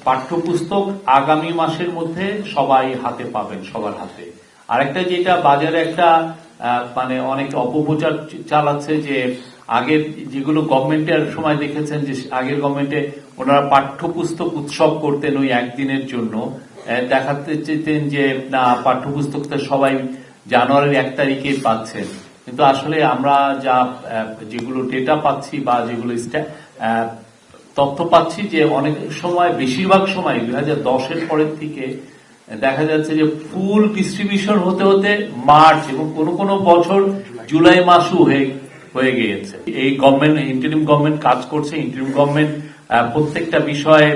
পাঠ্যপুস্তক আগামী মাসের মধ্যে সবাই হাতে পাবেন, সবার হাতে। আরেকটা যেটা বাজারে একটা মানে অনেক অপপ্রচার চালাচ্ছে যে আগের যেগুলো গভর্নমেন্টের সময় দেখেছেন যে আগের গভর্নমেন্টে ওনারা পাঠ্যপুস্তক উৎসব করতেন ওই একদিনের জন্য, দেখাতে চেতেন যে না পাঠ্যপুস্তকটা সবাই জানুয়ারির 1 তারিখে পাচ্ছেন। কিন্তু আসলে আমরা যা যেগুলো ডেটা পাচ্ছি বা যেগুলো তথ্য পাচ্ছি যে অনেক সময় বেশিরভাগ সময় 2010-এর পরের থেকে দেখা যাচ্ছে যে ফুল ডিস্ট্রিবিউশন হতে হতে মার্চ এবং কোনো বছর জুলাই মাসও হয়ে গিয়েছে। এই গভর্নমেন্ট ইন্টারিম গভর্নমেন্ট কাজ করছে। ইন্টারিম গভর্নমেন্ট প্রত্যেকটা বিষয়ে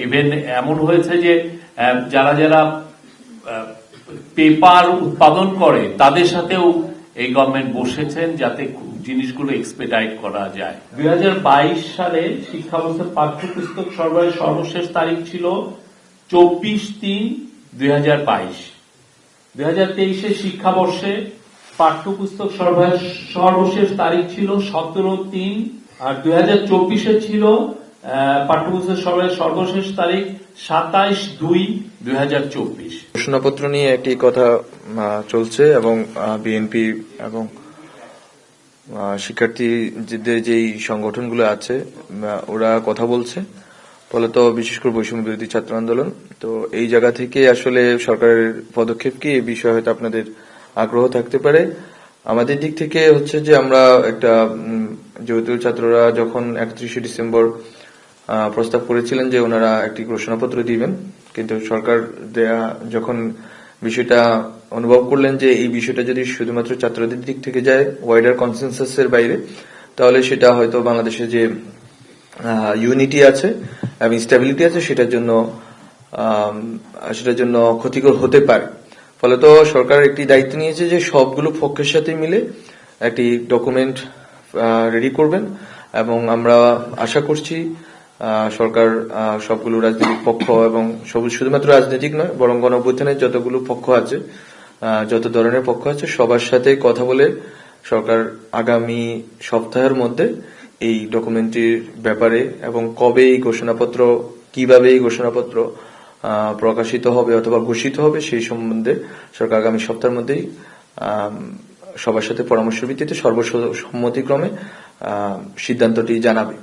ইভেন এমন হয়েছে যে যারা যারা পেপার উৎপাদন করে তাদের সাথেও এই গভর্নমেন্ট বসেছেন যাতে জিনিসগুলো এক্সপেডাইট করা যায়। 2022 সালে শিক্ষাবর্ষের পাঠ্যপুস্তক সরবরাহের সর্বশেষ তারিখ ছিল 24/3/2022। 2023-এর শিক্ষাবর্ষে পাঠ্যপুস্তক সরবরাহের সর্বশেষ তারিখ ছিল 17/3, আর 2024-এ ছিল পাঠ্যপুস্তক সরবরাহের সর্বশেষ তারিখ 27/2/2024। ঘোষণাপত্র নিয়ে একটি কথা চলছে এবং বিএনপি এবং শিক্ষার্থীদের যেই সংগঠনগুলো আছে ওরা কথা বলছে, ফলত বিশেষ করে বৈষম্য বিরোধী ছাত্র আন্দোলন। তো এই জায়গা থেকে আসলে সরকারের পদক্ষেপ কি এই বিষয়ে হয়তো আপনাদের আগ্রহ থাকতে পারে। আমাদের দিক থেকে হচ্ছে যে আমরা একটা যেহেতু ছাত্ররা যখন 31শে ডিসেম্বর প্রস্তাব করেছিলেন যে ওনারা একটি ঘোষণাপত্র দিবেন, কিন্তু সরকার যখন বিষয়টা অনুভব করলেন যে এই বিষয়টা যদি শুধুমাত্র ছাত্রদের দিক থেকে যায় ওয়াইডার কনসেনসাসের বাইরে, তাহলে সেটা হয়তো বাংলাদেশে যে ইউনিটি আছে এবং স্টেবিলিটি আছে সেটার জন্য ক্ষতিকর হতে পারে। ফলত সরকার একটি দায়িত্ব নিয়েছে যে সবগুলো পক্ষের সাথে মিলে একটি ডকুমেন্ট রেডি করবেন এবং আমরা আশা করছি সরকার সবগুলো রাজনৈতিক পক্ষ এবং শুধুমাত্র রাজনৈতিক নয় বরং গণঅভ্যুত্থানের যতগুলো পক্ষ আছে, যত ধরনের পক্ষ আছে সবার সাথে কথা বলে সরকার আগামী সপ্তাহের মধ্যে এই ডকুমেন্টটির ব্যাপারে এবং কবে এই ঘোষণাপত্র, কিভাবে এই ঘোষণাপত্র প্রকাশিত হবে অথবা ঘোষিত হবে সেই সম্বন্ধে সরকার আগামী সপ্তাহের মধ্যেই সবার সাথে পরামর্শ ভিত্তিতে সর্বসম্মতিক্রমে সিদ্ধান্তটি জানাবে।